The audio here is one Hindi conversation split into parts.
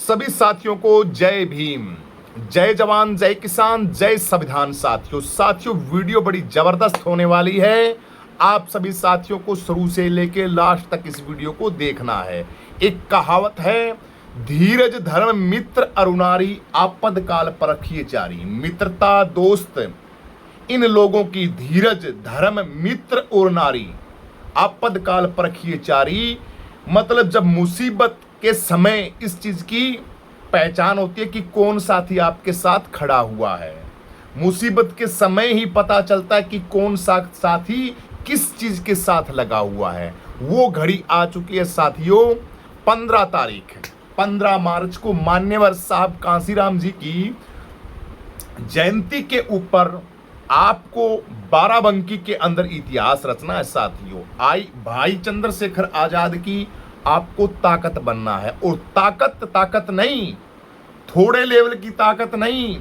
सभी साथियों को जय भीम, जय जवान, जय किसान, जय संविधान। साथियों वीडियो बड़ी जबरदस्त होने वाली है। आप सभी साथियों को शुरू से लेके लास्ट तक इस वीडियो को देखना है। एक कहावत है, धीरज धर्म मित्र अरुणारी, आपद काल परखिए चारी। मित्रता दोस्त इन लोगों की, धीरज धर्म मित्र और नारी, आपद काल परखिए चारी। मतलब जब मुसीबत के समय इस चीज की पहचान होती है कि कौन साथी आपके साथ खड़ा हुआ है। मुसीबत के समय ही पता चलता है कि कौन सा साथी किस चीज के साथ लगा हुआ है। वो घड़ी आ चुकी है साथियों। 15 मार्च को मान्यवर साहब कांसीराम जी की जयंती के ऊपर आपको बाराबंकी के अंदर इतिहास रचना है साथियों। भाई चंद्रशेखर आजाद की आपको ताकत बनना है। और ताकत नहीं, थोड़े लेवल की ताकत नहीं,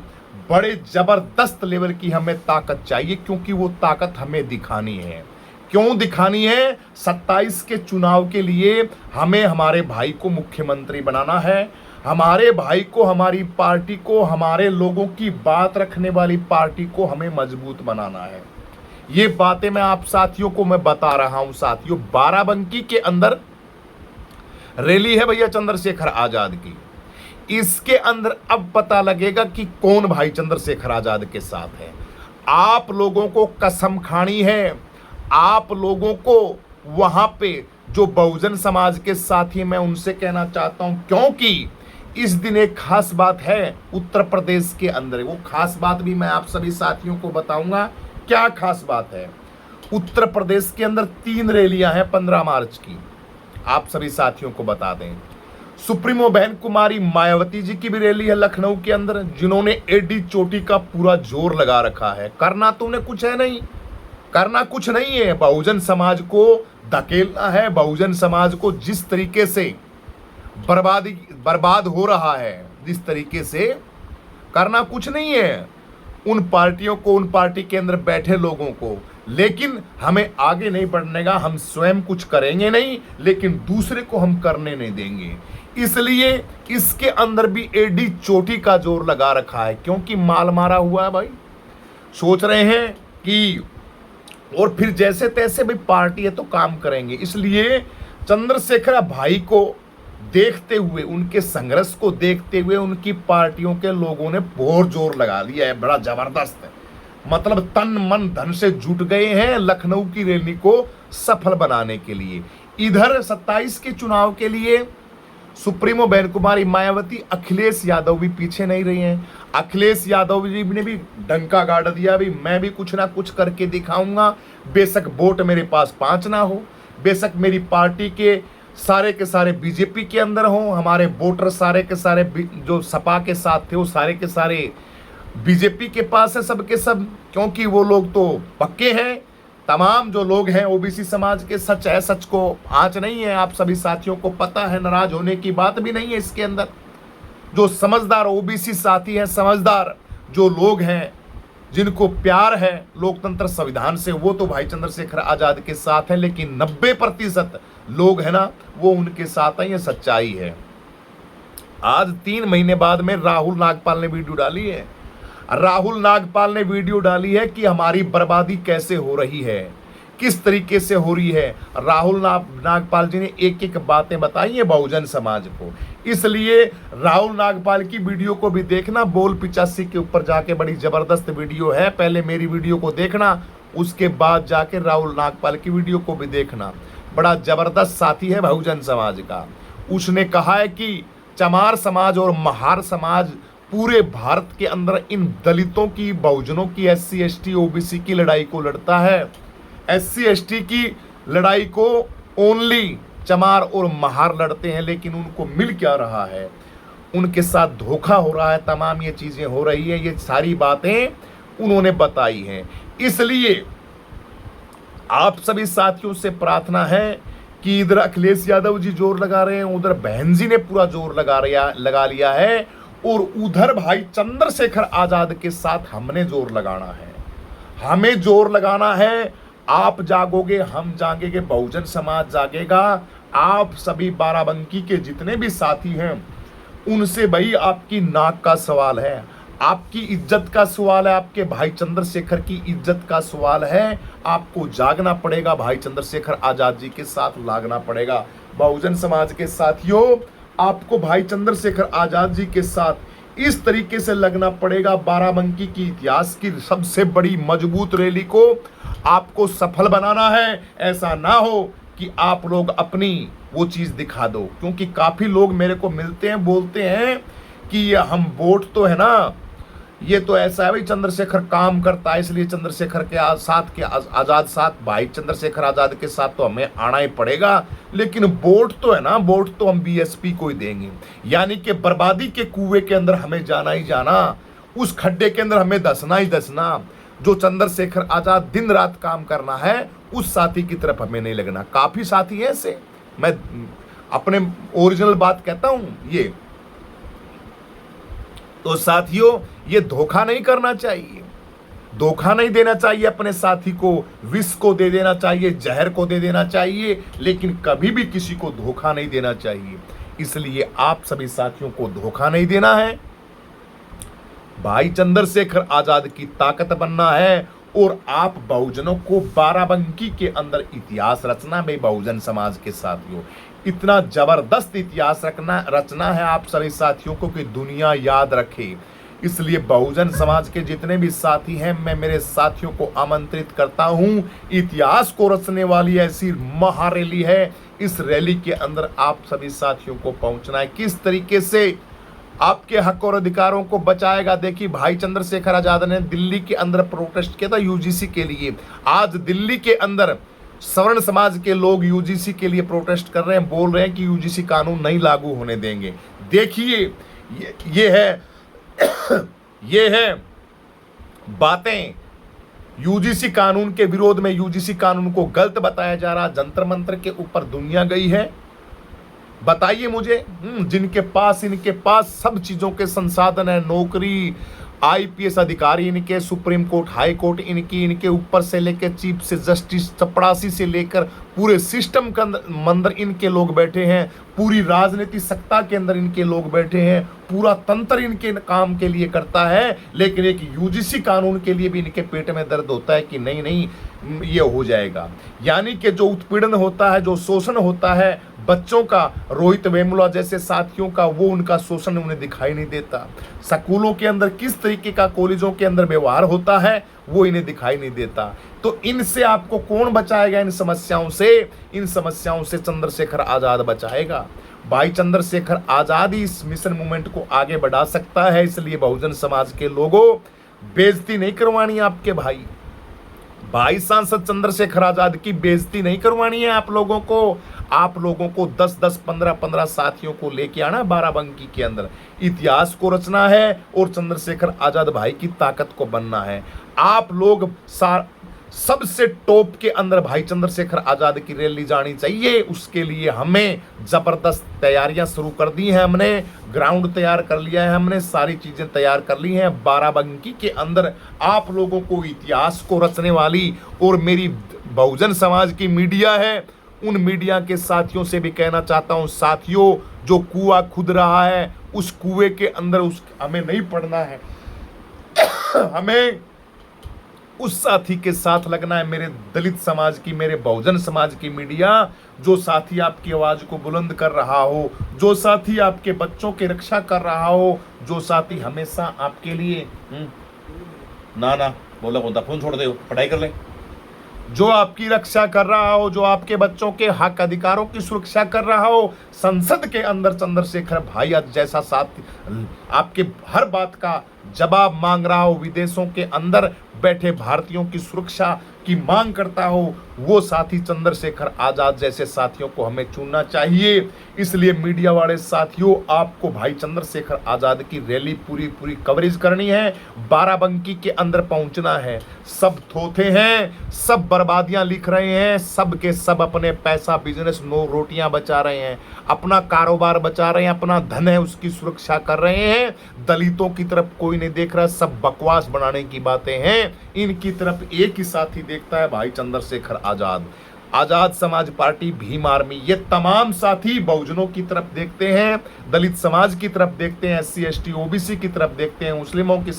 बड़े जबरदस्त लेवल की हमें ताकत चाहिए, क्योंकि वो ताकत हमें दिखानी है। क्यों दिखानी है? 27 के चुनाव के लिए हमें हमारे भाई को मुख्यमंत्री बनाना है। हमारे भाई को, हमारी पार्टी को, हमारे लोगों की बात रखने वाली पार्टी को हमें मजबूत बनाना है। ये बातें मैं आप साथियों को मैं बता रहा हूं। साथियों, बाराबंकी के अंदर रैली है भैया चंद्रशेखर आजाद की। इसके अंदर अब पता लगेगा कि कौन भाई चंद्रशेखर आजाद के साथ है। आप लोगों को कसम खानी है। आप लोगों को वहां पे जो बहुजन समाज के साथी, मैं उनसे कहना चाहता हूं, क्योंकि इस दिन एक खास बात है उत्तर प्रदेश के अंदर। वो खास बात भी मैं आप सभी साथियों को बताऊंगा। क्या खास बात है? उत्तर प्रदेश के अंदर 3 रैलियां हैं 15 मार्च की। आप सभी साथियों को बता दें, सुप्रीमो बहन कुमारी मायावती जी की भी रैली है लखनऊ के अंदर, जिन्होंने एडी चोटी का पूरा जोर लगा रखा है। करना तो उन्हें कुछ है नहीं, करना कुछ नहीं है। बहुजन समाज को धकेलना है। बहुजन समाज को जिस तरीके से बर्बाद हो रहा है, जिस तरीके से, करना कुछ नहीं है उन पार्टियों को, उन पार्टी के अंदर बैठे लोगों को। लेकिन हमें आगे नहीं बढ़ने का, हम स्वयं कुछ करेंगे नहीं, लेकिन दूसरे को हम करने नहीं देंगे। इसलिए इसके अंदर भी एडी चोटी का जोर लगा रखा है, क्योंकि माल मारा हुआ है भाई। सोच रहे हैं कि और फिर जैसे तैसे भी पार्टी है तो काम करेंगे। इसलिए चंद्रशेखर भाई को देखते हुए, उनके संघर्ष को देखते हुए, उनकी पार्टियों के लोगों ने बहुत जोर लगा लिया है, बड़ा जबरदस्त। मतलब तन मन धन से जुट गए हैं लखनऊ की रैली को सफल बनाने के लिए। इधर 27 के चुनाव के लिए सुप्रीमो बहन कुमारी मायावती, अखिलेश यादव भी पीछे नहीं रहे हैं। अखिलेश यादव जी ने भी डंका गाड़ दिया, भी मैं भी कुछ ना कुछ करके दिखाऊंगा। बेशक वोट मेरे पास 5 ना हो, बेशक मेरी पार्टी के सारे बीजेपी के अंदर हो, हमारे वोटर सारे के सारे जो सपा के साथ थे वो सारे के सारे बीजेपी के पास है, सबके सब, क्योंकि वो लोग तो पक्के हैं। तमाम जो लोग हैं ओबीसी समाज के, सच है, सच को आंच नहीं है। आप सभी साथियों को पता है, नाराज होने की बात भी नहीं है इसके अंदर। जो समझदार ओबीसी साथी हैं, समझदार जो लोग हैं, जिनको प्यार है लोकतंत्र संविधान से, वो तो भाई चंद्रशेखर आजाद के साथ हैं। लेकिन 90% लोग हैं ना, वो उनके साथ हैं। ये सच्चाई है। आज 3 महीने बाद में राहुल नागपाल ने वीडियो डाली है। राहुल नागपाल ने वीडियो डाली है कि हमारी बर्बादी कैसे हो रही है, किस तरीके से हो रही है। राहुल नागपाल जी ने एक बातें बताई है बहुजन समाज को। इसलिए राहुल नागपाल की वीडियो को भी देखना, बोल 85 के ऊपर जाके बड़ी जबरदस्त वीडियो है। पहले मेरी वीडियो को देखना, उसके बाद जाके राहुल नागपाल की वीडियो को भी देखना। बड़ा जबरदस्त साथी है बहुजन समाज का। उसने कहा है कि चमार समाज और महार समाज पूरे भारत के अंदर इन दलितों की, बहुजनों की, SC ST OBC की लड़ाई को लड़ता है। SC ST की लड़ाई को ओनली चमार और महार लड़ते हैं, लेकिन उनको मिल क्या रहा है? उनके साथ धोखा हो रहा है। तमाम ये चीजें हो रही है। ये सारी बातें उन्होंने बताई हैं। इसलिए आप सभी साथियों से प्रार्थना है कि इधर अखिलेश यादव जी जोर लगा रहे हैं, उधर बहन जी ने पूरा जोर लगा लिया है, और उधर भाई चंद्रशेखर आजाद के साथ हमने जोर लगाना है। हमें जोर लगाना है। आप जागोगे, हम जागेंगे, बहुजन समाज जागेगा। आप सभी बाराबंकी के जितने भी साथी हैं, उनसे भाई आपकी नाक का सवाल है, आपकी इज्जत का सवाल है, आपके भाई चंद्रशेखर की इज्जत का सवाल है। आपको जागना पड़ेगा, भाई चंद्रशेखर आजाद जी के साथ लागना पड़ेगा। बहुजन समाज के साथियों, आपको भाई चंद्रशेखर आजाद जी के साथ इस तरीके से लगना पड़ेगा। बाराबंकी की इतिहास की सबसे बड़ी मजबूत रैली को आपको सफल बनाना है। ऐसा ना हो कि आप लोग अपनी वो चीज दिखा दो, क्योंकि काफी लोग मेरे को मिलते हैं, बोलते हैं कि ये हम वोट तो है ना, ये तो ऐसा है भाई चंद्रशेखर काम करता है इसलिए चंद्रशेखर के साथ के आजाद साथ भाई चंद्रशेखर आजाद के साथ तो हमें आना ही पड़ेगा, लेकिन वोट तो है ना, वोट तो हम बीएसपी को ही देंगे। यानी कि बर्बादी के कुएं के अंदर हमें जाना ही जाना, उस खड्डे के अंदर हमें धसना ही धसना। जो चंद्रशेखर आजाद दिन रात काम करना है, उस साथी की तरफ हमें नहीं लगना। काफी साथी है ऐसे, मैं अपने ओरिजिनल बात कहता हूं ये। तो साथियों, ये धोखा नहीं करना चाहिए, धोखा नहीं देना चाहिए अपने साथी को, विष को दे देना चाहिए, जहर को दे देना चाहिए, लेकिन कभी भी किसी को धोखा नहीं देना चाहिए। इसलिए आप सभी साथियों को धोखा नहीं देना है, भाई चंद्रशेखर आजाद की ताकत बनना है, और आप बहुजनों को बाराबंकी के अंदर इतिहास रचना में बहुजन समाज के साथियों, इतना जबरदस्त इतिहास रचना है आप सभी साथियों को कि दुनिया याद रखे। इसलिए बहुजन समाज के जितने भी साथी हैं, मैं मेरे साथियों को आमंत्रित करता हूं, इतिहास को रचने वाली ऐसी महारैली है। इस रैली के अंदर आप सभी साथियों को पहुंचना है। किस तरीके से आपके हक और अधिकारों को बचाएगा। देखिए, भाई चंद्रशेखर आजाद ने दिल्ली के अंदर प्रोटेस्ट किया था यूजीसी के लिए। आज दिल्ली के अंदर सवर्ण समाज के लोग यूजीसी के लिए प्रोटेस्ट कर रहे हैं, बोल रहे हैं कि यूजीसी कानून नहीं लागू होने देंगे। देखिए, ये है बातें। यूजीसी कानून के विरोध में यूजीसी कानून को गलत बताया जा रहा, जंतर मंतर के ऊपर दुनिया गई है। बताइए मुझे, इनके पास सब चीजों के संसाधन है, नौकरी, आईपीएस अधिकारी इनके, सुप्रीम कोर्ट, हाई कोर्ट इनके ऊपर से लेकर चीफ से जस्टिस, चपड़ासी से लेकर पूरे सिस्टम के अंदर इनके लोग बैठे हैं, पूरी राजनीति सत्ता के अंदर इनके लोग बैठे हैं, पूरा तंत्र इनके काम के लिए करता है। लेकिन एक यूजीसी कानून के लिए भी इनके पेट में दर्द होता है कि नहीं ये हो जाएगा। यानी कि जो उत्पीड़न होता है, जो शोषण होता है बच्चों का, रोहित वेमुला जैसे साथियों का, वो उनका शोषण उन्हें दिखाई नहीं देता। स्कूलों के अंदर किस तरीके का कॉलेजों के अंदर व्यवहार होता है, वो इन्हें दिखाई नहीं देता। तो इनसे आपको कौन बचाएगा? इन समस्याओं से चंद्रशेखर आजाद बचाएगा। भाई चंद्रशेखर आजाद ही इस मिशन मूवमेंट को आगे बढ़ा सकता है। इसलिए बहुजन समाज के लोगों, बेइज्जती नहीं करवानी आपके भाई सांसद चंद्रशेखर आजाद की बेइज्जती नहीं करवानी है आप लोगों को 10-10, 15-15 साथियों को लेके आना बाराबंकी के अंदर, इतिहास को रचना है और चंद्रशेखर आजाद भाई की ताकत को बनना है। आप लोग सबसे टॉप के अंदर भाई चंद्रशेखर आजाद की रैली जानी चाहिए। उसके लिए हमें जबरदस्त तैयारियां शुरू कर दी हैं, हमने ग्राउंड तैयार कर लिया है, हमने सारी चीजें तैयार कर ली हैं। बाराबंकी के अंदर आप लोगों को इतिहास को रचने वाली, और मेरी बहुजन समाज की मीडिया है, उन मीडिया के साथियों से भी कहना चाहता हूं, साथियों, जो कुआं खुद रहा है उस कुएं के अंदर हमें नहीं पड़ना है, हमें उस साथी के साथ लगना है। मेरे दलित समाज की, मेरे बहुजन समाज की मीडिया, जो साथी आपकी आवाज को बुलंद कर रहा हो, जो साथी आपके बच्चों की रक्षा कर रहा हो, जो साथी हमेशा आपके लिए ना बोला होता फोन छोड़ दे, पढ़ाई कर ले, जो आपकी रक्षा कर रहा हो, जो आपके बच्चों के हक अधिकारों की सुरक्षा कर रहा हो, संसद के अंदर चंद्रशेखर भाई जैसा साथी आपके हर बात का जवाब मांग रहा हो, विदेशों के अंदर बैठे भारतीयों की सुरक्षा की मांग करता हो, वो साथी चंद्रशेखर आजाद जैसे साथियों को हमें चुनना चाहिए। इसलिए मीडिया वाले साथियों, आपको भाई चंद्रशेखर आजाद की रैली पूरी कवरेज करनी है, बाराबंकी के अंदर पहुंचना है। सब थोथे हैं, सब बर्बादियां लिख रहे हैं, सब के सब अपने पैसा, बिजनेस, रोटियां बचा रहे हैं, अपना कारोबार बचा रहे हैं, अपना धन है उसकी सुरक्षा कर रहे हैं। दलितों की तरफ कोई नहीं देख रहा, सब बकवास बनाने की बातें हैं। इनकी तरफ एक ही साथी देखता है, भाई चंद्रशेखर आजाद। आजाद समाज पार्टी, भीम आर्मी, ये तमाम साथी बहुजनों की तरफ देखते हैं, दलित समाज की तरफ देखते हैं, SC ST OBC की तरफ देखते हैं, मुस्लिमों की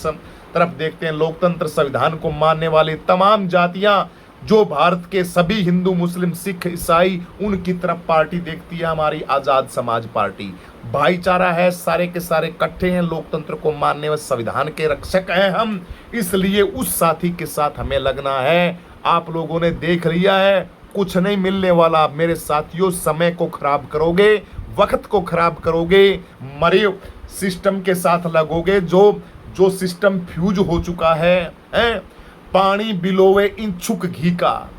तरफ देखते हैं, लोकतंत्र संविधान को मानने वाली तमाम जातियां जो भारत के सभी हिंदू, मुस्लिम, सिख, ईसाई, उनकी तरफ पार्टी देखती है हमारी आजाद समाज पार्टी। भाईचारा है, सारे के सारे इकट्ठे हैं, लोकतंत्र को मानने वाले संविधान के रक्षक हैं हम, इसलिए उस साथी के साथ हमें लगना है। आप लोगों ने देख लिया है, कुछ नहीं मिलने वाला मेरे साथियों। समय को खराब करोगे, वक्त को खराब करोगे, मरे सिस्टम के साथ लगोगे, जो सिस्टम फ्यूज हो चुका है। पानी बिलोवे इच्छुक घी का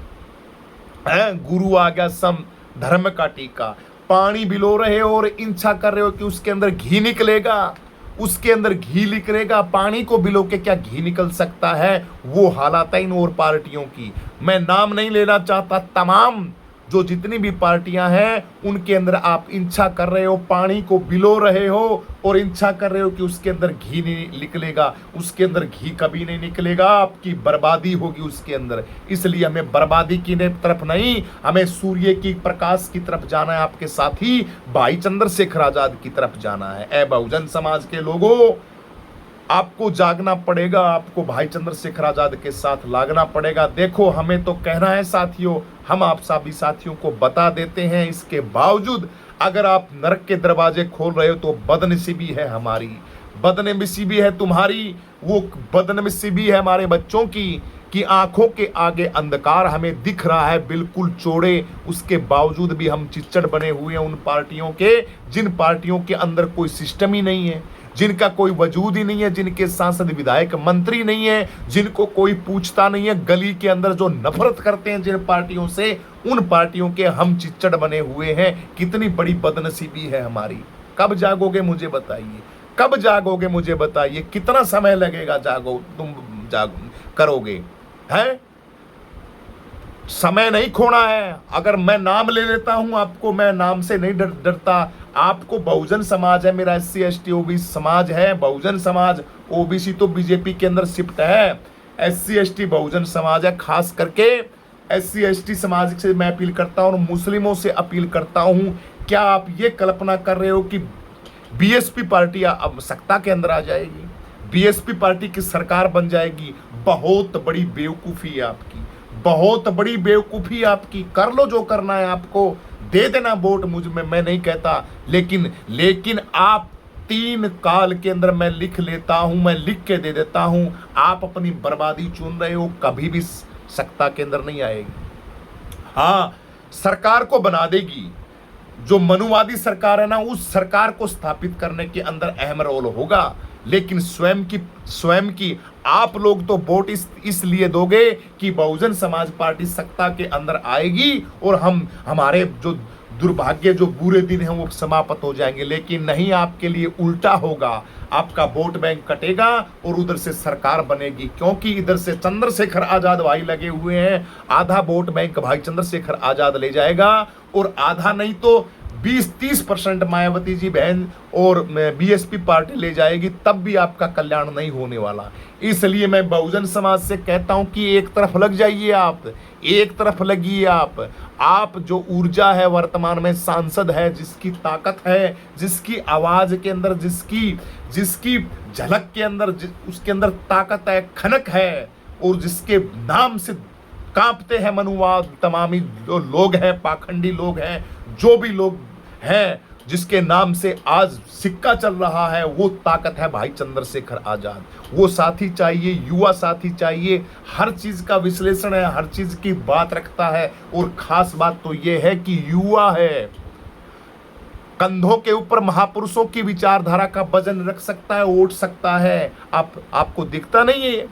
है, गुरु आ गया सम धर्म का टीका। पानी बिलो रहे हो और इच्छा कर रहे हो कि उसके अंदर घी निकलेगा, उसके अंदर घी निकलेगा। पानी को बिलो के क्या घी निकल सकता है? वो हालात है इन और पार्टियों की। मैं नाम नहीं लेना चाहता, तमाम जो जितनी भी पार्टियां हैं उनके अंदर आप इच्छा कर रहे हो, पानी को बिलो रहे हो और इच्छा कर रहे हो कि उसके अंदर घी नहीं निकलेगा। उसके अंदर घी कभी नहीं निकलेगा, आपकी बर्बादी होगी उसके अंदर। इसलिए हमें बर्बादी की तरफ नहीं, हमें सूर्य की प्रकाश की तरफ जाना है। आपके साथी भाई चंद्रशेखर आजाद की तरफ जाना है। ए बहुजन समाज के लोगों, आपको जागना पड़ेगा, आपको भाई चंद्रशेखर आजाद के साथ लागना पड़ेगा। देखो, हमें तो कहना है साथियों, हम आप सभी साथियों को बता देते हैं, इसके बावजूद अगर आप नरक के दरवाजे खोल रहे हो तो बदनसीबी है हमारी, बदनसीबी है तुम्हारी, वो बदनसीबी है हमारे बच्चों की कि आंखों के आगे अंधकार हमें दिख रहा है बिल्कुल चौड़े, उसके बावजूद भी हम चिच्चड़ बने हुए हैं उन पार्टियों के, जिन पार्टियों के अंदर कोई सिस्टम ही नहीं है, जिनका कोई वजूद ही नहीं है, जिनके सांसद, विधायक, मंत्री नहीं है, जिनको कोई पूछता नहीं है। गली के अंदर जो नफरत करते हैं जिन पार्टियों से, उन पार्टियों के हम चिच्चड़ बने हुए हैं। कितनी बड़ी बदनसीबी है हमारी। कब जागोगे मुझे बताइए, कब जागोगे मुझे बताइए, कितना समय लगेगा तुम करोगे हैं? समय नहीं खोना है। अगर मैं नाम ले लेता हूं आपको, मैं नाम से नहीं डरता। आपको बहुजन समाज है, मेरा SC ST OBC समाज है, बहुजन समाज। OBC तो बीजेपी के अंदर शिफ्ट है, SC ST बहुजन समाज है। खास करके SC ST समाज से मैं अपील करता हूं और मुस्लिमों से अपील करता हूं, क्या आप ये कल्पना कर रहे हो कि BSP पार्टी अब सत्ता के अंदर आ जाएगी, BSP पार्टी की सरकार बन जाएगी? बहुत बड़ी बेवकूफ़ी है आपकी, बहुत बड़ी बेवकूफ़ी आपकी। कर लो जो करना है, आपको दे देना वोट, मुझ में मैं नहीं कहता, लेकिन आप 3 काल के अंदर मैं लिख लेता हूं, मैं लिख के दे देता हूं, आप अपनी बर्बादी चुन रहे हो, कभी भी सत्ता के अंदर नहीं आएगी। हाँ, सरकार को बना देगी, जो मनुवादी सरकार है ना, उस सरकार को स्थापित करने के अंदर अहम रोल होगा, लेकिन स्वयं की आप लोग तो वोट इसलिए दोगे कि बहुजन समाज पार्टी सत्ता के अंदर आएगी और हमारे जो दुर्भाग्य, जो बुरे दिन हैं वो समाप्त हो जाएंगे। लेकिन नहीं, आपके लिए उल्टा होगा, आपका वोट बैंक कटेगा और उधर से सरकार बनेगी, क्योंकि इधर से चंद्रशेखर आजाद भाई लगे हुए हैं। आधा वोट बैंक भाई चंद्रशेखर आजाद ले जाएगा और आधा नहीं तो 20-30% मायावती जी बहन और BSP पार्टी ले जाएगी, तब भी आपका कल्याण नहीं होने वाला। इसलिए मैं बहुजन समाज से कहता हूं कि एक तरफ लग जाइए, आप एक तरफ लगिए। आप जो ऊर्जा है वर्तमान में, सांसद है, जिसकी ताकत है, जिसकी आवाज के अंदर, जिसकी झलक के अंदर, उसके अंदर ताकत है, खनक है, और जिसके नाम से कांपते हैं मनुवाद तमामी जो लोग हैं, पाखंडी लोग हैं, जो भी लोग हैं, जिसके नाम से आज सिक्का चल रहा है, वो ताकत है भाई चंद्रशेखर आजाद। वो साथी चाहिए, युवा साथी चाहिए, हर चीज का विश्लेषण है, हर चीज की बात रखता है, और खास बात तो ये है कि युवा है, कंधों के ऊपर महापुरुषों की विचारधारा का वजन रख सकता है, उठ सकता है। आपको दिखता नहीं है,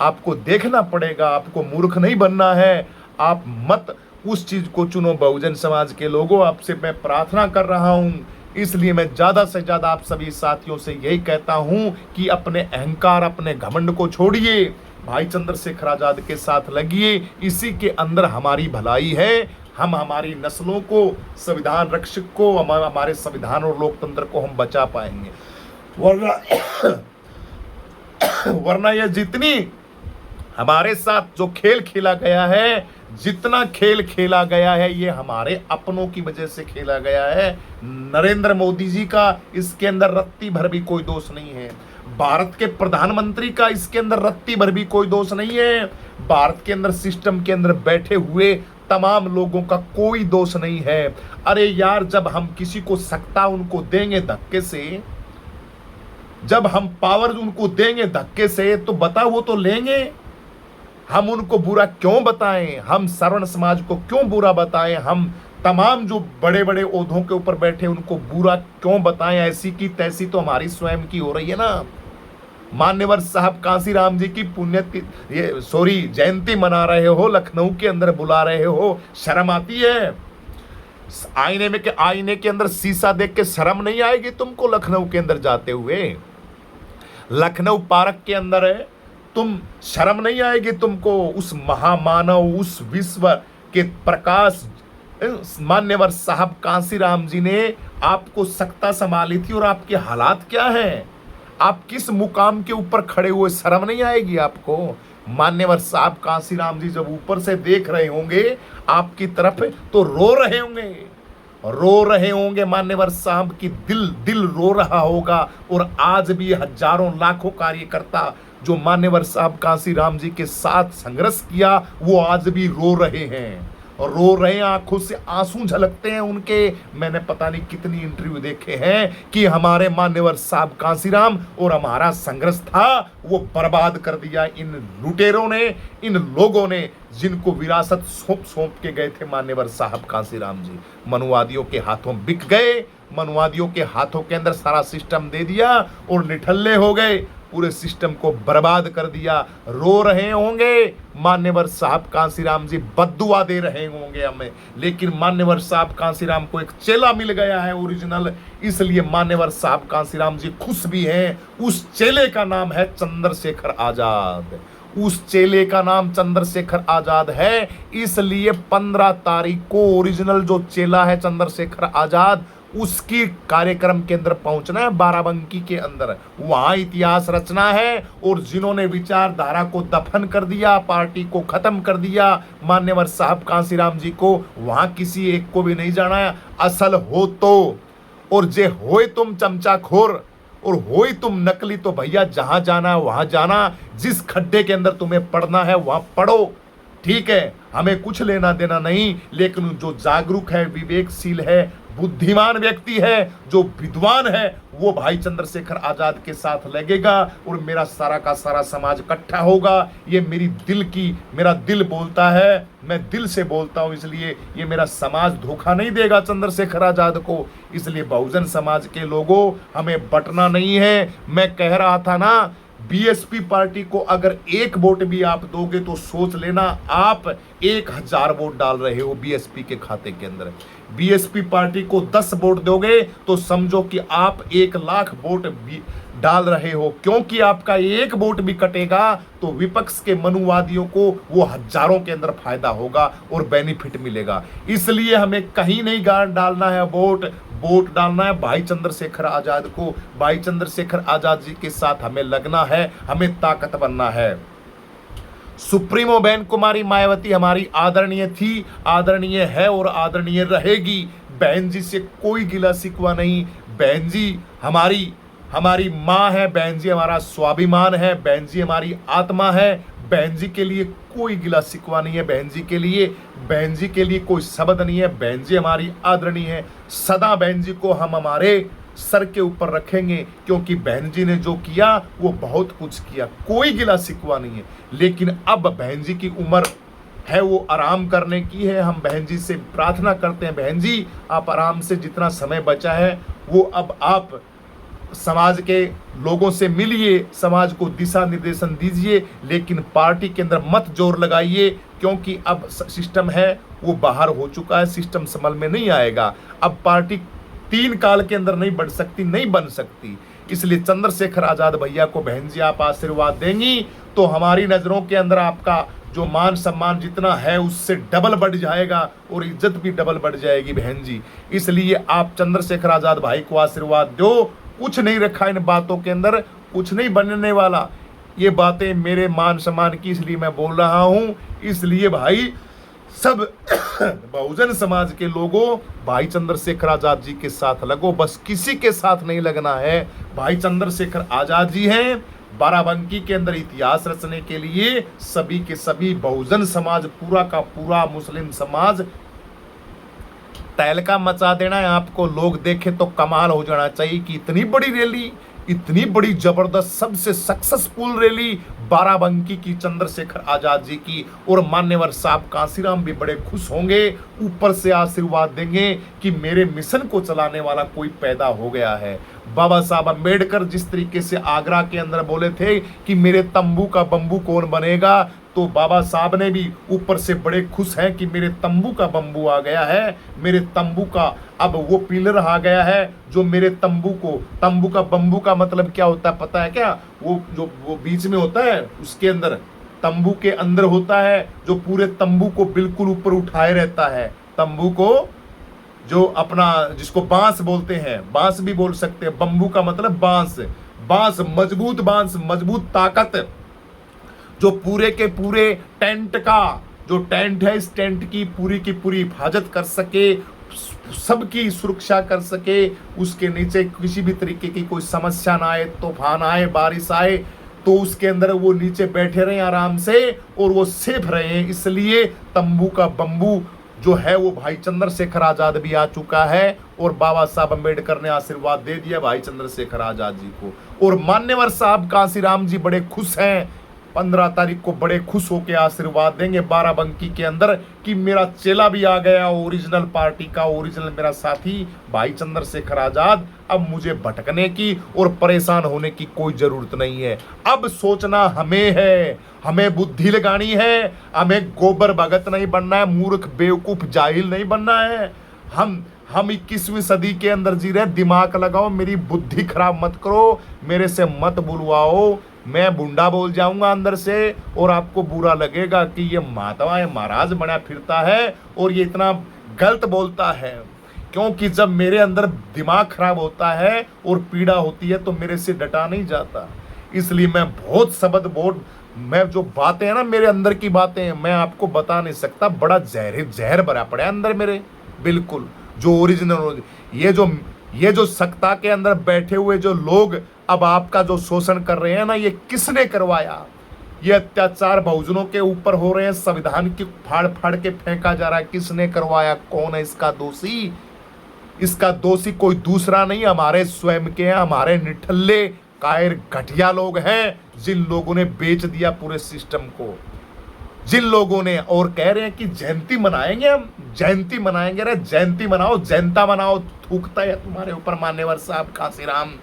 आपको देखना पड़ेगा, आपको मूर्ख नहीं बनना है। आप मत उस चीज को चुनो। बहुजन समाज के लोगों, आपसे मैं प्रार्थना कर रहा हूं, इसलिए मैं ज्यादा से ज्यादा आप सभी साथियों से यही कहता हूं कि अपने अहंकार, अपने घमंड को छोड़िए, भाई चंद्रशेखर आजाद के साथ लगिए। इसी के अंदर हमारी भलाई है। हम हमारी नस्लों को, संविधान रक्षक को, हमारे संविधान और लोकतंत्र को हम बचा पाएंगे। वरना यह जितनी हमारे साथ जो खेल खेला गया है, जितना खेल खेला गया है ये हमारे अपनों की वजह से खेला गया है। नरेंद्र मोदी जी का इसके अंदर रत्ती भर भी कोई दोष नहीं है। भारत के प्रधानमंत्री का इसके अंदर रत्ती भर भी कोई दोष नहीं है। भारत के अंदर सिस्टम के अंदर बैठे हुए तमाम लोगों का कोई दोष नहीं है। अरे यार, जब हम किसी को सत्ता उनको देंगे धक्के से, जब हम पावर उनको देंगे धक्के से, तो बता वो तो लेंगे। हम उनको बुरा क्यों बताएं? हम सवर्ण समाज को क्यों बुरा बताएं? हम तमाम जो बड़े बड़े ओहदों के ऊपर बैठे उनको बुरा क्यों बताएं? ऐसी की तैसी तो हमारी स्वयं की हो रही है ना। मान्यवर साहब कांसीराम जी की जयंती मना रहे हो, लखनऊ के अंदर बुला रहे हो, शर्म आती है? आईने के अंदर शीशा देख के शर्म नहीं आएगी तुमको? लखनऊ के अंदर जाते हुए, लखनऊ पार्क के अंदर है, तुम शर्म नहीं आएगी तुमको? उस महामानव, उस विश्व के प्रकाश मान्यवर साहब कांसीराम जी ने आपको सत्ता संभाली थी और आपके हालात क्या हैं? आप किस मुकाम के ऊपर खड़े हुए? शर्म नहीं आएगी आपको? मान्यवर साहब कांसीराम जी जब ऊपर से देख रहे होंगे आपकी तरफ तो रो रहे होंगे मान्यवर साहब की दिल रो रहा होगा। और आज भी हजारों लाखों कार्यकर्ता जो मान्यवर साहब कांसीराम जी के साथ संघर्ष किया वो आज भी रो रहे हैं, आंखों से आंसू झलकते हैं उनके। मैंने पता नहीं कितनी इंटरव्यू देखे हैं कि हमारे मान्यवर साहब कांसीराम और हमारा संघर्ष था वो बर्बाद कर दिया इन लुटेरों ने, इन लोगों ने जिनको विरासत सौंप के गए थे मान्यवर साहब कांसीराम जी। मनुवादियों के हाथों बिक गए, मनुवादियों के हाथों के अंदर सारा सिस्टम दे दिया और निठल्ले हो गए, पूरे सिस्टम को बर्बाद कर दिया। रो रहे होंगे मान्यवर साहब कांसीराम जी, बद्दुआ दे रहे होंगे हमें, लेकिन मान्यवर साहब कांसीराम को एक चेला मिल गया है ओरिजिनल, इसलिए मान्यवर साहब कांसीराम जी खुश भी हैं। उस चेले का नाम है चंद्रशेखर आजाद, उस चेले का नाम चंद्रशेखर आजाद है। इसलिए 15 तारीख को ओरिजिनल जो चेला है चंद्रशेखर आजाद, उसकी कार्यक्रम के अंदर पहुंचना है, बाराबंकी के अंदर, वहां इतिहास रचना है। और जिन्होंने विचारधारा को दफन कर दिया, पार्टी को खत्म कर दिया, मान्यवर साहब कांसीराम जी को, वहां किसी एक को भी नहीं जाना है। असल हो तो, और जे होए तुम चमचाखोर और होई तुम नकली, तो भैया जहां जाना है वहां जाना, जिस खड्डे के अंदर तुम्हें पड़ना है वहां पड़ो, ठीक है? हमें कुछ लेना देना नहीं। लेकिन जो जागरूक है, विवेकशील है, बुद्धिमान व्यक्ति है, जो विद्वान है, वो भाई चंद्रशेखर आजाद के साथ लगेगा और मेरा सारा का सारा समाज इकट्ठा होगा। ये मेरा दिल बोलता है, मैं दिल से बोलता हूं, इसलिए ये मेरा समाज धोखा नहीं देगा चंद्रशेखर आजाद को। इसलिए बहुजन समाज के लोगों, हमें बटना नहीं है। मैं कह रहा था ना, बीएसपी पार्टी को अगर एक वोट भी आप दोगे तो सोच लेना आप 1000 वोट डाल रहे हो बीएसपी के खाते के अंदर। बीएसपी पार्टी को 10 वोट दोगे तो समझो कि आप 1 लाख वोट भी डाल रहे हो, क्योंकि आपका एक वोट भी कटेगा तो विपक्ष के मनुवादियों को वो हजारों के अंदर फायदा होगा और बेनिफिट मिलेगा। इसलिए हमें कहीं नहीं डालना है वोट डालना है भाई चंद्रशेखर आजाद को। भाई चंद्रशेखर आजाद जी के साथ हमें लगना है, हमें ताकत बनना है। सुप्रीमो बहन कुमारी मायावती हमारी आदरणीय थी, आदरणीय है और आदरणीय रहेगी। बहन जी से कोई गिला शिकवा नहीं। बहन जी हमारी माँ है, बहन जी हमारा स्वाभिमान है, बहन जी हमारी आत्मा है। बहन जी के लिए कोई गिला शिकवा नहीं है, बहन जी के लिए कोई शब्द नहीं है। बहन जी हमारी आदरणीय है, सदा बहन जी को हम हमारे सर के ऊपर रखेंगे, क्योंकि बहन जी ने जो किया वो बहुत कुछ किया, कोई गिला शिकवा नहीं है। लेकिन अब बहन जी की उम्र है वो आराम करने की है। हम बहन जी से प्रार्थना करते हैं, बहन जी आप आराम से, जितना समय बचा है वो अब आप समाज के लोगों से मिलिए, समाज को दिशा निर्देशन दीजिए, लेकिन पार्टी के अंदर मत जोर लगाइए, क्योंकि अब सिस्टम है वो बाहर हो चुका है, सिस्टम समझ में नहीं आएगा। अब पार्टी 3 काल के अंदर नहीं बढ़ सकती, नहीं बन सकती। इसलिए चंद्रशेखर आजाद भैया को बहन जी आप आशीर्वाद देंगी तो हमारी नजरों के अंदर आपका जो मान सम्मान जितना है उससे डबल बढ़ जाएगा और इज्जत भी डबल बढ़ जाएगी बहन जी। इसलिए आप चंद्रशेखर आजाद भाई को आशीर्वाद दो। कुछ नहीं रखा इन बातों के अंदर, कुछ नहीं बनने वाला। ये बातें मेरे मान सम्मान की, इसलिए मैं बोल रहा हूं। इसलिए भाई सब बहुजन समाज के लोगों, भाई चंद्रशेखर आजाद जी के साथ लगो, बस किसी के साथ नहीं लगना है। भाई चंद्रशेखर आजाद जी हैं बाराबंकी के अंदर इतिहास रचने के लिए। सभी के सभी बहुजन समाज, पूरा का पूरा मुस्लिम समाज तहलका मचा देना है। आपको लोग देखे तो कमाल हो जाना चाहिए कि इतनी बड़ी रैली, इतनी बड़ी जबरदस्त, सबसे सक्सेसफुल रैली बाराबंकी की चंद्रशेखर आजाद जी की। और मान्यवर साहब कांसीराम भी बड़े खुश होंगे, ऊपर से आशीर्वाद देंगे कि मेरे मिशन को चलाने वाला कोई पैदा हो गया है। बाबा साहब अम्बेडकर जिस तरीके से आगरा के अंदर बोले थे कि मेरे तंबू का बंबू कौन बनेगा, तो बाबा साहब ने भी ऊपर से बड़े खुश हैं कि मेरे तंबू का बंबू आ गया है, मेरे तंबू का अब वो पिलर आ गया है जो मेरे तंबू को, तंबू का बंबू का मतलब क्या होता है पता है क्या? वो बीच में होता है, उसके अंदर तंबू के अंदर होता है जो पूरे तंबू को बिल्कुल ऊपर उठाए रहता है। तंबू को जो अपना, जिसको बांस बोलते हैं, बांस भी बोल सकते हैं, बंबू का मतलब बांस, बांस मजबूत, बांस मजबूत ताकत जो पूरे के पूरे टेंट का, जो टेंट है इस टेंट की पूरी हिफाजत कर सके, सबकी सुरक्षा कर सके, उसके नीचे किसी भी तरीके की कोई समस्या ना आए, तूफान आए, बारिश आए तो उसके अंदर वो नीचे बैठे रहे आराम से और वो सेफ रहे। इसलिए तंबू का बंबू जो है वो भाई चंद्रशेखर आजाद भी आ चुका है और बाबा साहब अम्बेडकर ने आशीर्वाद दे दिया भाई चंद्रशेखर आजाद जी को। और मान्यवर साहब कांसीराम जी बड़े खुश हैं, 15 तारीख को बड़े खुश होकर आशीर्वाद देंगे बाराबंकी के अंदर कि मेरा चेला भी आ गया, ओरिजिनल पार्टी का, ओरिजिनल मेरा साथी भाई चंद्रशेखर आजाद। अब मुझे भटकने की और परेशान होने की कोई जरूरत नहीं है। अब सोचना हमें है, हमें बुद्धि लगानी है, हमें गोबर भगत नहीं बनना है, मूर्ख बेवकूफ जाहिल नहीं बनना है। हम 21वीं सदी के अंदर जी रहे, दिमाग लगाओ, मेरी बुद्धि खराब मत करो, मेरे से मत बुलवाओ, मैं बुंडा बोल जाऊंगा अंदर से और आपको बुरा लगेगा कि ये महात्मा है, महाराज बना फिरता है और ये इतना गलत बोलता है। क्योंकि जब मेरे अंदर दिमाग खराब होता है और पीड़ा होती है तो मेरे से डटा नहीं जाता। इसलिए मैं बहुत शब्द बोल, मैं जो बातें हैं ना मेरे अंदर की बातें मैं आपको बता नहीं सकता, बड़ा जहर भरा पड़ा है अंदर मेरे, बिल्कुल जो ओरिजिनल। ये जो सत्ता के अंदर बैठे हुए जो लोग अब आपका जो शोषण कर रहे हैं ना, ये किसने करवाया? ये अत्याचार बहुजनों के ऊपर हो रहे हैं, संविधान की फाड़ फाड़ के फेंका जा रहा है, किसने करवाया? कौन है इसका दोषी? इसका दोषी कोई दूसरा नहीं, हमारे स्वयं के हैं, हमारे निठल्ले कायर घटिया लोग हैं, जिन लोगों ने बेच दिया पूरे सिस्टम को, जिन लोगों ने। और कह रहे हैं कि जयंती मनाएंगे, हम जयंती मनाएंगे। अरे जयंती मनाओ, जयंता मनाओ, थूकता है तुम्हारे ऊपर मान्यवर साहब कांसीराम।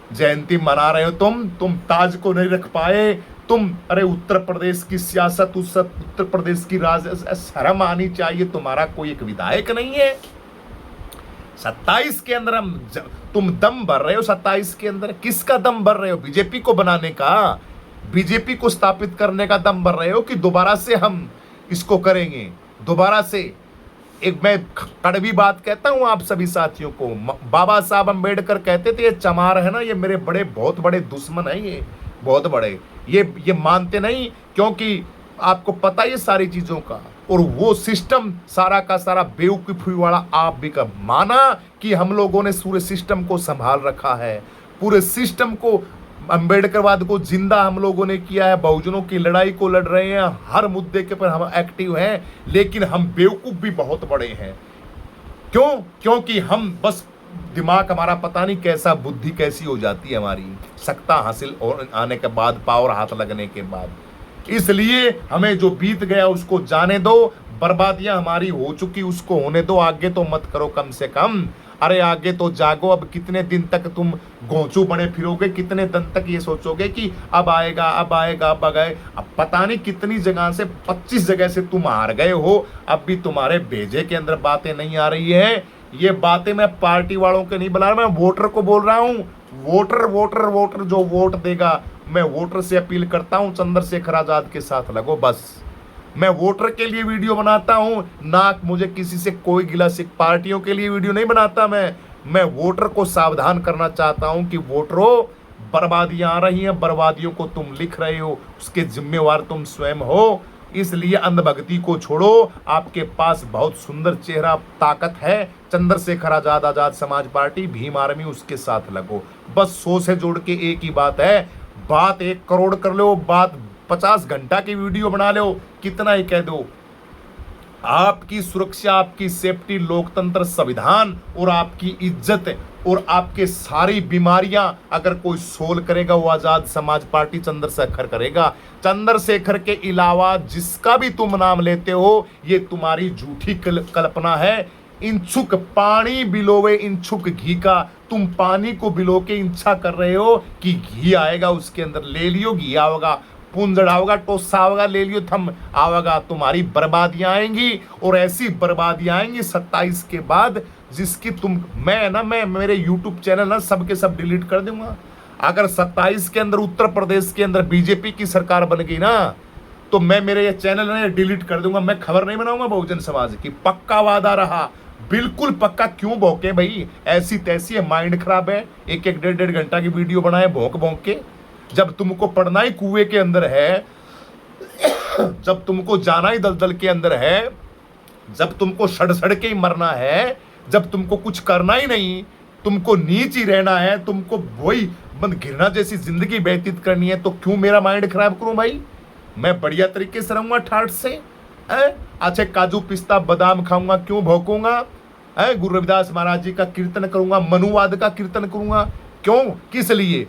जयंती मना रहे हो तुम ताज को नहीं रख पाए तुम। अरे उत्तर प्रदेश की सियासत, उत्तर प्रदेश की शर्म आनी चाहिए, तुम्हारा कोई एक विधायक नहीं है। 27 के अंदर तुम दम भर रहे हो, 27 के अंदर किसका दम भर रहे हो? बीजेपी को बनाने का, बीजेपी को स्थापित करने का दम भर रहे हो कि दोबारा से हम इसको करेंगे? दोबारा से एक मैं कड़वी बात कहता हूं आप सभी साथियों को, बाबा साहब अम्बेडकर कहते थे ये चमार है ना, ये मेरे बहुत बड़े दुश्मन हैं, ये बहुत बड़े, ये मानते नहीं क्योंकि आपको पता है सारी चीजों का। और वो सिस्टम सारा का सारा बेवकूफी वाला आप भी कर माना कि हम लोगों ने पूरे सिस्टम को संभाल रखा है, पूरे सिस्टम को, अम्बेडकरवाद को जिंदा हम लोगों ने किया है, बहुजनों की लड़ाई को लड़ रहे हैं, हर मुद्दे के पर हम एक्टिव हैं। लेकिन हम बेवकूफ भी बहुत बड़े हैं। क्यों? क्योंकि हम बस दिमाग हमारा पता नहीं कैसा, बुद्धि कैसी हो जाती है हमारी सत्ता हासिल आने के बाद, पावर हाथ लगने के बाद। इसलिए हमें जो बीत गया उसको जाने दो, बर्बादियां हमारी हो चुकी उसको होने दो, आगे तो मत करो कम से कम। अरे आगे तो जागो। अब कितने दिन तक तुम घोंचू बने फिरोगे? कितने दिन तक ये सोचोगे कि अब आएगा, अब आएगा, अब आ गए? अब पता नहीं कितनी जगह से, 25 जगह से तुम हार गए हो, अब भी तुम्हारे भेजे के अंदर बातें नहीं आ रही है। ये बातें मैं पार्टी वालों के नहीं बुला रहा, मैं वोटर को बोल रहा हूँ। वोटर जो वोट देगा, मैं वोटर से अपील करता हूँ, चंद्रशेखर आजाद के साथ लगो। बस मैं वोटर के लिए वीडियो बनाता हूँ ना, मुझे किसी से कोई गिला शिक, पार्टियों के लिए वीडियो नहीं बनाता मैं वोटर को सावधान करना चाहता हूँ कि वोटरों, बर्बादियां आ रही हैं, बर्बादियों को तुम लिख रहे हो, उसके जिम्मेवार तुम स्वयं हो। इसलिए अंधभक्ति को छोड़ो, आपके पास बहुत सुंदर चेहरा, ताकत है। चंद्रशेखर आजाद, आजाद समाज पार्टी, भीम आर्मी, उसके साथ लगो। बस 100 से जोड़ के एक ही बात है, बात 1 करोड़ कर लो, बात 50 घंटा की वीडियो बना लो, कितना ही कह दो। आपकी सुरक्षा, आपकी सेफ्टी, लोकतंत्र, संविधान और आपकी इज्जत और आपके सारी बीमारियां अगर कोई सोल करेगा, वो आजाद समाज पार्टी चंद्रशेखर करेगा। चंद्रशेखर के अलावा जिसका भी तुम नाम लेते हो, ये तुम्हारी झूठी कल्पना है। इंछुक पानी बिलोवे इंछुक घी का, तुम पानी को बिलो के इच्छा कर रहे हो कि घी आएगा, उसके अंदर ले लियो, घी आओगा, पुंजड़ आओगा, टोसा आओगा, ले लियो, थम आओगा। तुम्हारी बर्बादियां आएंगी और ऐसी बर्बादियां आएंगी 27 के बाद, जिसकी मैं मेरे यूट्यूब चैनल ना सबके सब डिलीट कर दूंगा। अगर 27 के अंदर उत्तर प्रदेश के अंदर बीजेपी की सरकार बन गई ना, तो मैं मेरे ये चैनल ना डिलीट कर दूंगा। मैं खबर नहीं बनाऊंगा बहुजन समाज की, पक्का वादा रहा, बिल्कुल पक्का। क्यों भौंके भाई, ऐसी तैसी है, माइंड खराब है। 1-1, 1.5 घंटा की वीडियो बनाए भौंक भौंक के। जब तुमको पढ़ना ही कुएं के अंदर है, जब तुमको जाना ही दलदल के अंदर है, जब तुमको सड़ के ही मरना है, जब तुमको कुछ करना ही नहीं, तुमको नीच ही रहना है, तुमको वही बंद घृणा जैसी जिंदगी व्यतीत करनी है, तो क्यों मेरा माइंड खराब करूं भाई। मैं बढ़िया तरीके से रहूंगा, ठाठ से। अच्छे काजू पिस्ता बादाम खाऊंगा, क्यों भौंकूंगा। गुरु रविदास महाराज जी का कीर्तन करूंगा, मनुवाद का कीर्तन करूंगा, क्यों, किस लिए,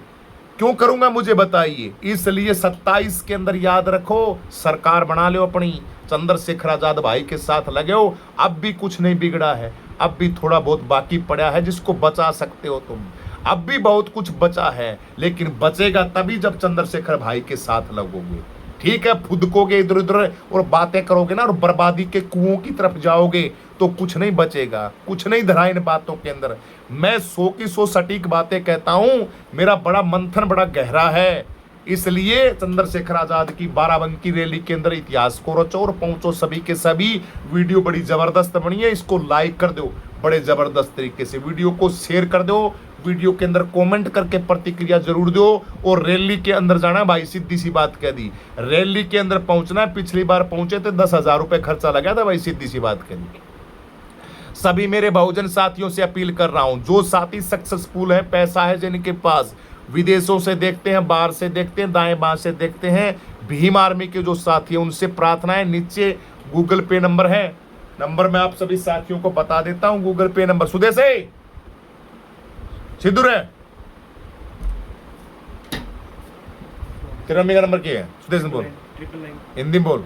क्यों करूंगा, मुझे बताइए। इसलिए 27 के अंदर याद रखो, सरकार बना लो अपनी, चंद्रशेखर आजाद भाई के साथ लगे हो। अब भी कुछ नहीं बिगड़ा है, अब भी थोड़ा बहुत बाकी पड़ा है जिसको बचा सकते हो तुम। अब भी बहुत कुछ बचा है, लेकिन बचेगा तभी जब चंद्रशेखर भाई के साथ लगोगे। ठीक है, फुदकोगे इधर उधर और बातें करोगे ना, और बर्बादी के कुओं की तरफ जाओगे, तो कुछ नहीं बचेगा, कुछ नहीं धरा इन बातों के अंदर। मैं 100 की 100 सटीक बातें कहता हूं, मेरा बड़ा मंथन बड़ा गहरा है। इसलिए चंद्रशेखर आजाद की बाराबंकी रैली के अंदर इतिहास को रचो और पहुंचो सभी के सभी। वीडियो बड़ी जबरदस्त बनी है, इसको लाइक कर दो बड़े जबरदस्त तरीके से, वीडियो को शेयर कर दो, वीडियो के अंदर कमेंट करके प्रतिक्रिया जरूर दो। और रैली के अंदर जाना भाई, सीधी सी बात कह दी, रैली के अंदर पहुंचना। पिछली बार पहुंचे थे 10,000 रुपए खर्चा लगा था भाई, सीधी सी बात कह दी। सभी मेरे बहुजन साथियों से अपील कर रहा हूं, जो साथी सक्सेसफुल है, पैसा है जिनके पास, विदेशों से देखते हैं, बाहर से देखते हैं, दाएं बाएं से देखते हैं, भीम आर्मी के जो साथी हैं, उनसे प्रार्थना है, नीचे गूगल पे नंबर है, नंबर मैं आप सभी साथियों को बता देता हूं। गूगल पे नंबर सुदेश है, सिद्धू है, तेरा मम्मी का नंबर क्या है सुदेश बोल, हिंदी बोल।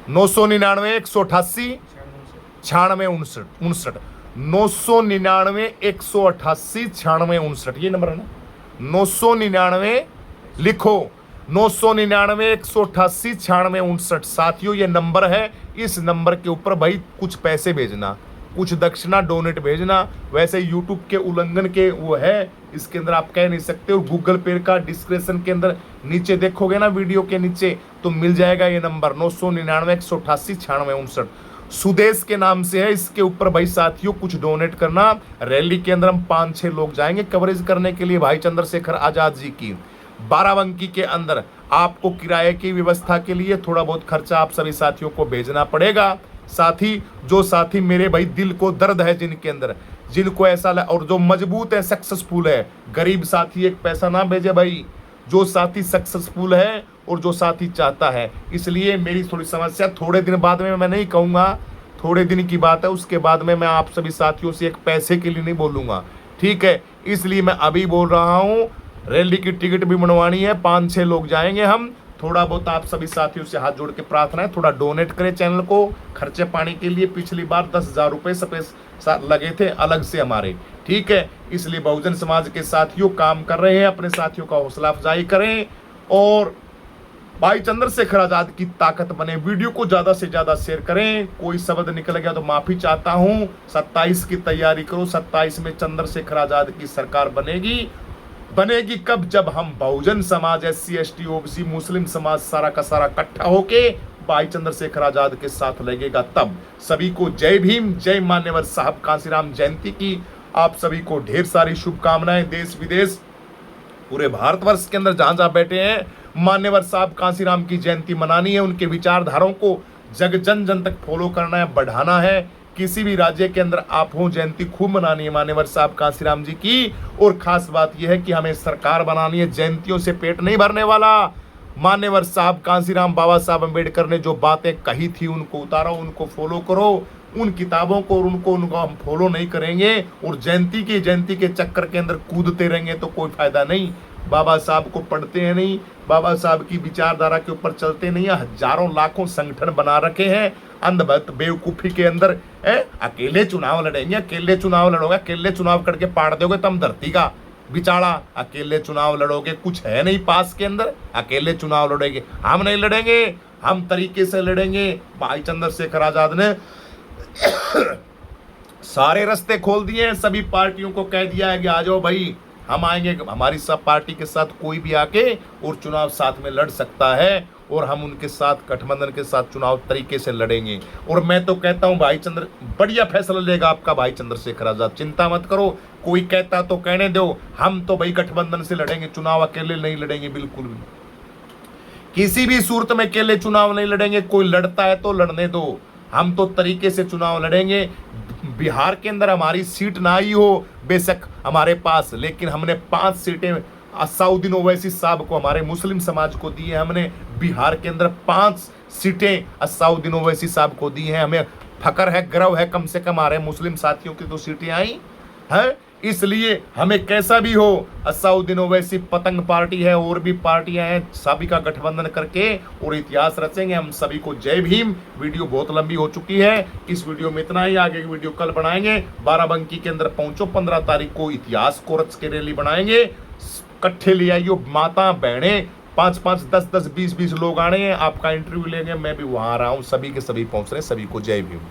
999 188 96 59 999 188 96 59, ये नंबर है ना। 999 लिखो, 999 188 96 59। साथियों ये नंबर है, इस नंबर के ऊपर भाई कुछ पैसे भेजना, कुछ दक्षिणा डोनेट भेजना। वैसे यूट्यूब के उल्लंघन के वो है, इसके अंदर आप कह नहीं सकते। और गूगल पे का डिस्क्रिप्शन के अंदर नीचे देखोगे ना, वीडियो के नीचे, तो मिल जाएगा ये नंबर 999 188 96 59। सुदेश के नाम से है, इसके ऊपर भाई साथियों कुछ डोनेट करना। रैली के अंदर हम 5-6 लोग जाएंगे कवरेज करने के लिए भाई चंद्रशेखर आजाद जी की। बाराबंकी के अंदर आपको किराए की व्यवस्था के लिए थोड़ा बहुत खर्चा आप सभी साथियों को भेजना पड़ेगा। साथी, जो साथी मेरे भाई दिल को दर्द है जिनके अंदर, जिनको ऐसा और जो मजबूत है, सक्सेसफुल है, गरीब साथी एक पैसा ना भेजे भाई। जो साथी सक्सेसफुल है और जो साथी चाहता है। इसलिए मेरी थोड़ी समस्या, थोड़े दिन बाद में, मैं नहीं कहूँगा थोड़े दिन की बात है, उसके बाद में मैं आप सभी साथियों से एक पैसे के लिए नहीं बोलूँगा, ठीक है। इसलिए मैं अभी बोल रहा हूँ, रैली की टिकट भी बनवानी है, 5-6 लोग जाएंगे हम। थोड़ा बहुत आप सभी साथियों से हाथ जोड़ के प्रार्थना है, थोड़ा डोनेट करें चैनल को खर्चे पानी के लिए। पिछली बार 10,000 रुपये लगे थे अलग से हमारे, ठीक है। इसलिए बहुजन समाज के साथियों काम कर रहे हैं, अपने साथियों का हौसला अफजाई करें और भाई चंद्रशेखर आजाद की ताकत बने। वीडियो को ज्यादा से ज्यादा शेयर करें। कोई शब्द निकल गया तो माफी चाहता हूं। 27 की तैयारी करो, 27 में चंद्रशेखर आजाद की सरकार बनेगी। बनेगी कब? जब हम Bahujan Samaj, SC ST OBC मुस्लिम समाज सारा का सारा इकट्ठा होके भाई चंद्रशेखर आजाद के साथ लगेगा तब। सभी को जय भीम, जय मान्यवर साहब कांसीराम जयंती की आप सभी को ढेर सारी शुभकामनाएं। देश विदेश पूरे भारतवर्ष के अंदर जहां जहां बैठे हैं मान्यवर साहब कांसीराम की जयंती मनानी है, उनके विचारधाराओं को जन जन तक फॉलो करना है, बढ़ाना है। किसी भी राज्य के अंदर आप हो, जयंती खूब मनानी है मान्यवर साहब कांसीराम जी की। और खास बात यह है कि हमें सरकार बनानी है, जयंतियों से पेट नहीं भरने वाला। मान्यवर साहब कांसीराम बाबा साहब अम्बेडकर ने जो बातें कही थी उनको उतारो, उनको फॉलो करो, उन किताबों को और उनको हम फॉलो नहीं करेंगे और जयंती के चक्कर के अंदर कूदते रहेंगे तो कोई फायदा नहीं। बाबा साहब को पढ़ते हैं नहीं, बाबा साहब की विचारधारा के ऊपर चलते नहीं है। हजारों लाखों संगठन बना रखे हैं अंधभक्त बेवकूफी के अंदर। अकेले चुनाव लड़ेंगे, अकेले चुनाव लड़ोगे, अकेले चुनाव करके पाड़ दोगे तुम धरती का बिचारा। अकेले चुनाव लड़ोगे, कुछ है नहीं पास के अंदर, अकेले चुनाव लड़ेंगे। हम नहीं लड़ेंगे, हम तरीके से लड़ेंगे। भाई चंद्रशेखर आजाद ने सारे रास्ते खोल दिए हैं, सभी पार्टियों को कह दिया है कि आ जाओ भाई, हम आएंगे, हमारी सब पार्टी के साथ कोई भी आके और चुनाव साथ में लड़ सकता है और हम उनके साथ गठबंधन के साथ चुनाव तरीके से लड़ेंगे। और मैं तो कहता हूं भाई बढ़िया फैसला लेगा आपका भाई चंद्रशेखर आजाद, चिंता मत करो। कोई कहता तो कहने दो, हम तो भाई गठबंधन से लड़ेंगे, चुनाव अकेले नहीं लड़ेंगे, बिल्कुल भी किसी भी सूरत में अकेले चुनाव नहीं लड़ेंगे। कोई लड़ता है तो लड़ने दो, हम तो तरीके से चुनाव लड़ेंगे। बिहार के अंदर हमारी सीट ना आई हो बेशक हमारे पास, लेकिन हमने 5 सीटें असाउद्दीन ओवैसी साहब को, हमारे मुस्लिम समाज को दी है। हमने बिहार के अंदर 5 सीटें असाउद्दीन ओवैसी साहब को दी हैं। हमें फकर है, गर्व है, कम से कम हमारे मुस्लिम साथियों की तो सीटें आई हैं। इसलिए हमें कैसा भी हो, असाउद्दीन ओवैसी पतंग पार्टी है, और भी पार्टियां हैं, सभी का गठबंधन करके और इतिहास रचेंगे। हम सभी को जय भीम। वीडियो बहुत लंबी हो चुकी है, इस वीडियो में इतना ही। आगे की वीडियो कल बनाएंगे। बाराबंकी के अंदर पहुंचो, 15 तारीख को इतिहास को रच के रैली बनाएंगे। इकट्ठे ले आइयो माता बहने, 5-5, 10-10, 20-20 लोग आने हैं, आपका इंटरव्यू लेंगे। मैं भी वहां आ रहा हूं, सभी के सभी पहुंच रहे हैं। सभी को जय भीम।